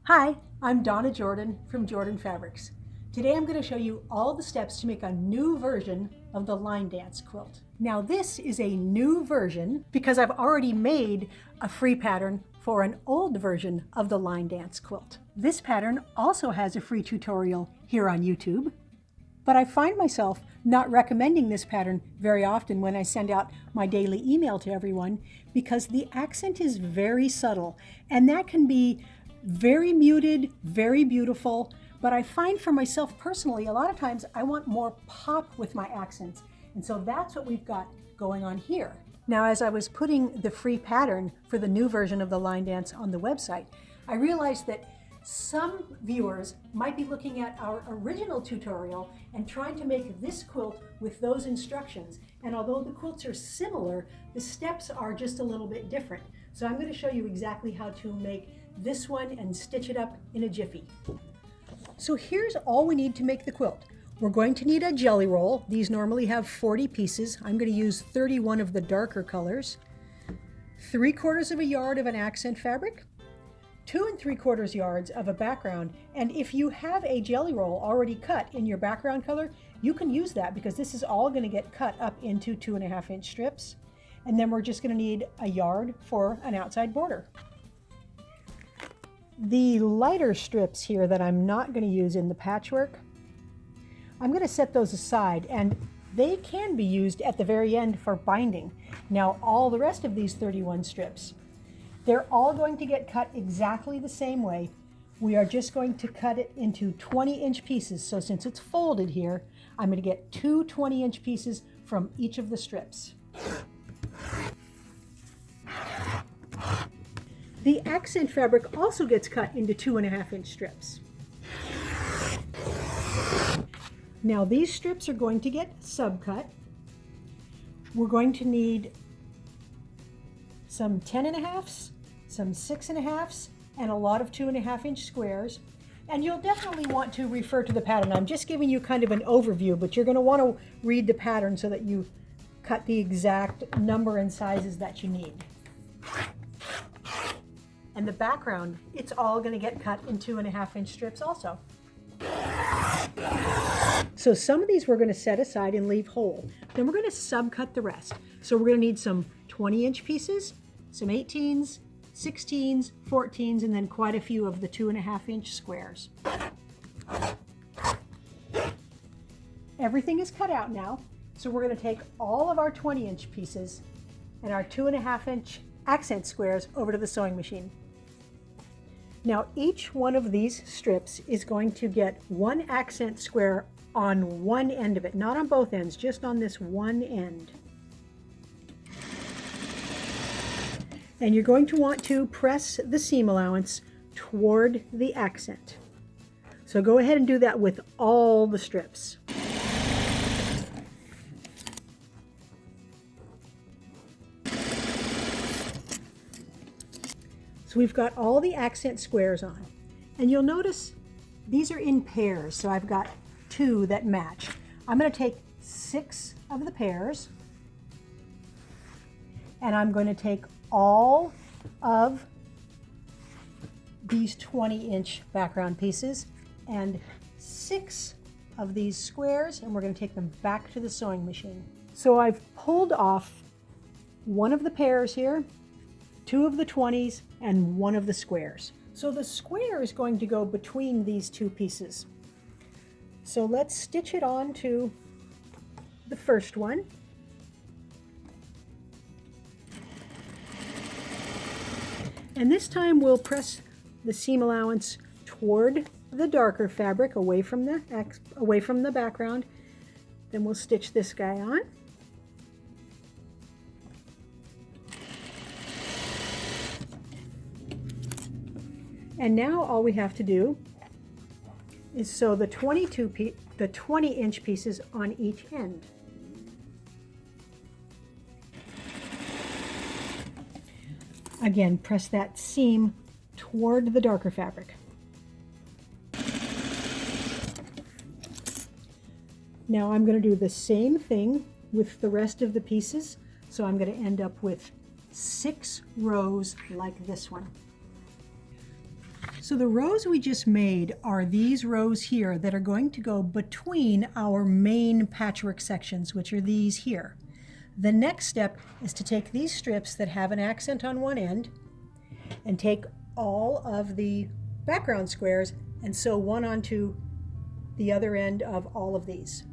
Hi, I'm Donna Jordan from Jordan Fabrics. Today I'm going to show you all the steps to make a new version of the line dance quilt. Now this is a new version because I've already made a free pattern for an old version of the line dance quilt. This pattern also has a free tutorial here on YouTube, but I find myself not recommending this pattern very often when I send out my daily email to everyone because the accent is very subtle, and that can be very muted, very beautiful, but I find for myself personally, a lot of times I want more pop with my accents, and so that's what we've got going on here. Now, as I was putting the free pattern for the new version of the line dance on the website, I realized that some viewers might be looking at our original tutorial and trying to make this quilt with those instructions. And although the quilts are similar, the steps are just a little bit different. So I'm going to show you exactly how to make this one and stitch it up in a jiffy. So here's all we need to make the quilt. We're going to need a jelly roll. These normally have 40 pieces. I'm going to use 31 of the darker colors. 3/4 of a yard of an accent fabric. 2 3/4 yards of a background, and if you have a jelly roll already cut in your background color, you can use that because this is all going to get cut up into 2.5 inch strips, and then we're just going to need a yard for an outside border. The lighter strips here that I'm not going to use in the patchwork, I'm going to set those aside, and they can be used at the very end for binding. Now all the rest of these 31 strips, they're all going to get cut exactly the same way. We are just going to cut it into 20-inch pieces. So since it's folded here, I'm going to get 2 20-inch pieces from each of the strips. The accent fabric also gets cut into 2.5 inch strips. Now these strips are going to get subcut. We're going to need some 10.5s, some 6.5s, and a lot of 2.5 inch squares. And you'll definitely want to refer to the pattern. I'm just giving you kind of an overview, but you're going to want to read the pattern so that you cut the exact number and sizes that you need. And the background, it's all going to get cut in 2.5 inch strips also. So some of these we're going to set aside and leave whole. Then we're going to subcut the rest. So we're going to need some 20-inch pieces, some 18s, 16s, 14s, and then quite a few of the 2.5 inch squares. Everything is cut out now, so we're going to take all of our 20-inch pieces and our 2.5 inch accent squares over to the sewing machine. Now each one of these strips is going to get one accent square on one end of it, not on both ends, just on this one end. And you're going to want to press the seam allowance toward the accent. So go ahead and do that with all the strips. So we've got all the accent squares on. And you'll notice these are in pairs, so I've got 2 that match. I'm going to take 6 of the pairs, and I'm going to take all of these 20-inch background pieces and 6 of these squares, and we're going to take them back to the sewing machine. So I've pulled off 1 of the pairs here, 2 of the 20s, and 1 of the squares. So the square is going to go between these 2 pieces. So let's stitch it on to the first one. And this time we'll press the seam allowance toward the darker fabric, away from the background. Then we'll stitch this guy on. And now all we have to do is sew the 20-inch pieces on each end. Again, press that seam toward the darker fabric. Now I'm going to do the same thing with the rest of the pieces, so I'm going to end up with 6 rows like this one. So the rows we just made are these rows here that are going to go between our main patchwork sections, which are these here. The next step is to take these strips that have an accent on one end and take all of the background squares and sew one onto the other end of all of these.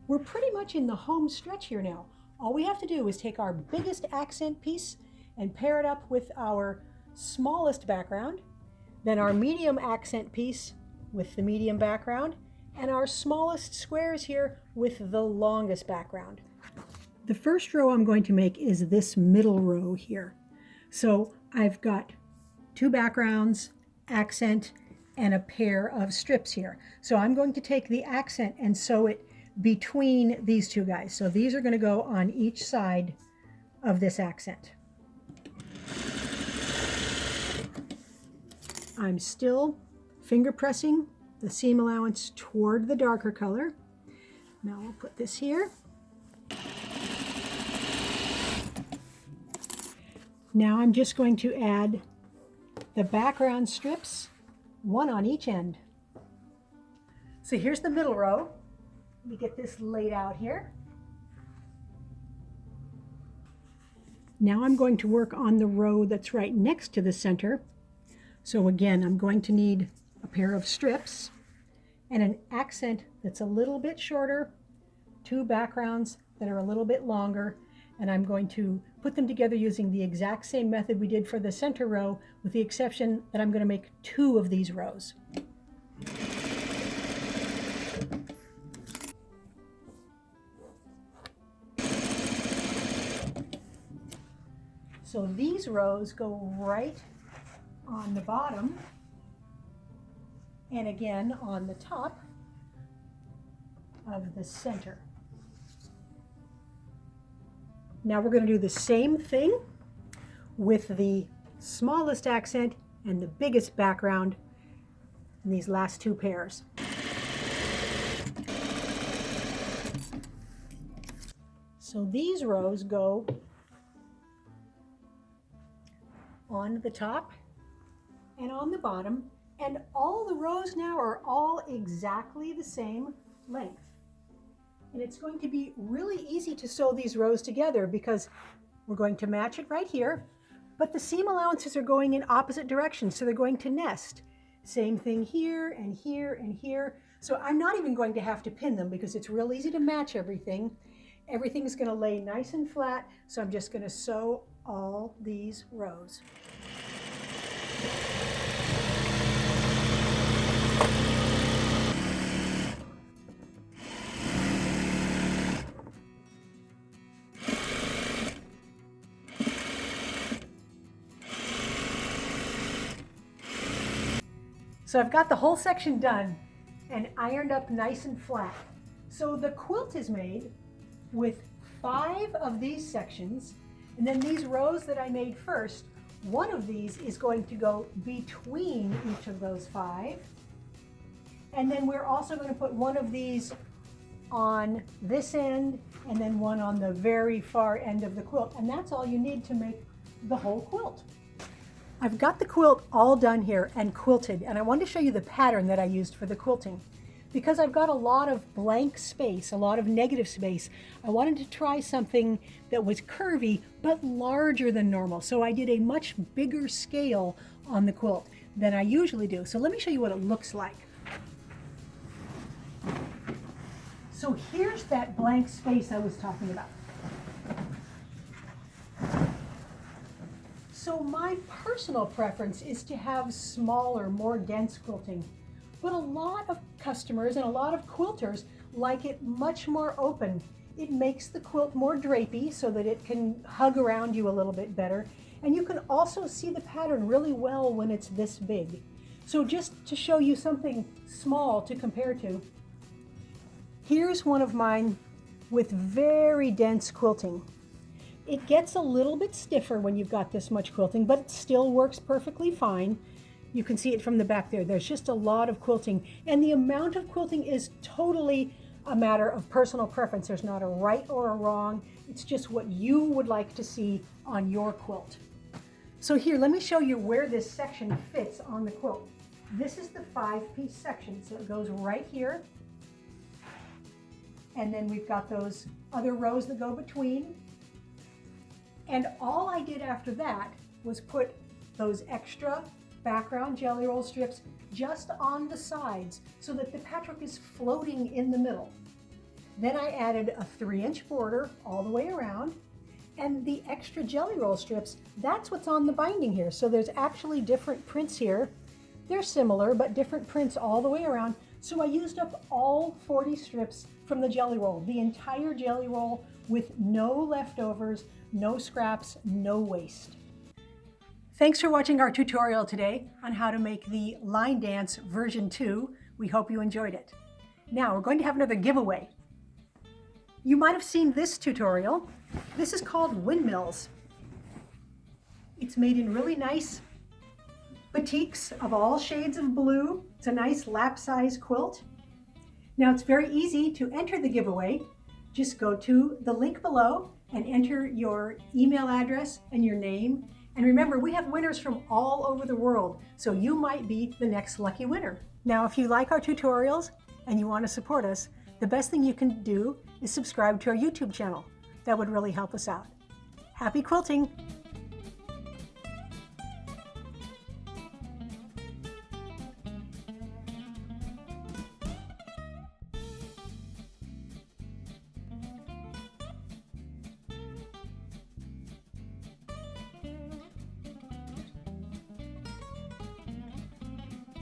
We're pretty much in the home stretch here now. All we have to do is take our biggest accent piece and pair it up with our smallest background, then our medium accent piece with the medium background, and our smallest squares here with the longest background. The first row I'm going to make is this middle row here. So I've got two backgrounds, accent, and a pair of strips here. So I'm going to take the accent and sew it between these two guys. So these are going to go on each side of this accent. I'm still finger pressing the seam allowance toward the darker color. Now I'll put this here. Now I'm just going to add the background strips, one on each end. So here's the middle row. Let me get this laid out here. Now I'm going to work on the row that's right next to the center. So again, I'm going to need a pair of strips and an accent that's a little bit shorter, two backgrounds that are a little bit longer, and I'm going to put them together using the exact same method we did for the center row, with the exception that I'm going to make two of these rows. So these rows go right on the bottom and again on the top of the center. Now we're going to do the same thing with the smallest accent and the biggest background in these last two pairs. So these rows go on the top and on the bottom, and all the rows now are all exactly the same length. And it's going to be really easy to sew these rows together because we're going to match it right here, but the seam allowances are going in opposite directions, so they're going to nest. Same thing here and here and here. So I'm not even going to have to pin them because it's real easy to match everything. Everything's going to lay nice and flat, so I'm just going to sew all these rows. So I've got the whole section done and ironed up nice and flat. So the quilt is made with 5 of these sections, and then these rows that I made first, one of these is going to go between each of those 5. And then we're also going to put one of these on this end and then one on the very far end of the quilt. And that's all you need to make the whole quilt. I've got the quilt all done here and quilted, and I wanted to show you the pattern that I used for the quilting. Because I've got a lot of blank space, a lot of negative space, I wanted to try something that was curvy but larger than normal. So I did a much bigger scale on the quilt than I usually do. So let me show you what it looks like. So here's that blank space I was talking about. So my personal preference is to have smaller, more dense quilting. But a lot of customers and a lot of quilters like it much more open. It makes the quilt more drapey so that it can hug around you a little bit better. And you can also see the pattern really well when it's this big. So just to show you something small to compare to, here's one of mine with very dense quilting. It gets a little bit stiffer when you've got this much quilting, but it still works perfectly fine. You can see it from the back there. There's just a lot of quilting, and the amount of quilting is totally a matter of personal preference. There's not a right or a wrong. It's just what you would like to see on your quilt. So here, let me show you where this section fits on the quilt. This is the 5-piece section, so it goes right here. And then we've got those other rows that go between. And all I did after that was put those extra background jelly roll strips just on the sides so that the patchwork is floating in the middle. Then I added a 3-inch border all the way around, and the extra jelly roll strips, that's what's on the binding here. So there's actually different prints here. They're similar, but different prints all the way around. So I used up all 40 strips from the jelly roll, the entire jelly roll with no leftovers, no scraps, no waste. Thanks for watching our tutorial today on how to make the Line Dance version 2. We hope you enjoyed it. Now we're going to have another giveaway. You might have seen this tutorial. This is called Windmills. It's made in really nice batiks of all shades of blue. It's a nice lap-size quilt. Now it's very easy to enter the giveaway. Just go to the link below and enter your email address and your name. And remember, we have winners from all over the world, so you might be the next lucky winner. Now, if you like our tutorials and you want to support us, the best thing you can do is subscribe to our YouTube channel. That would really help us out. Happy quilting!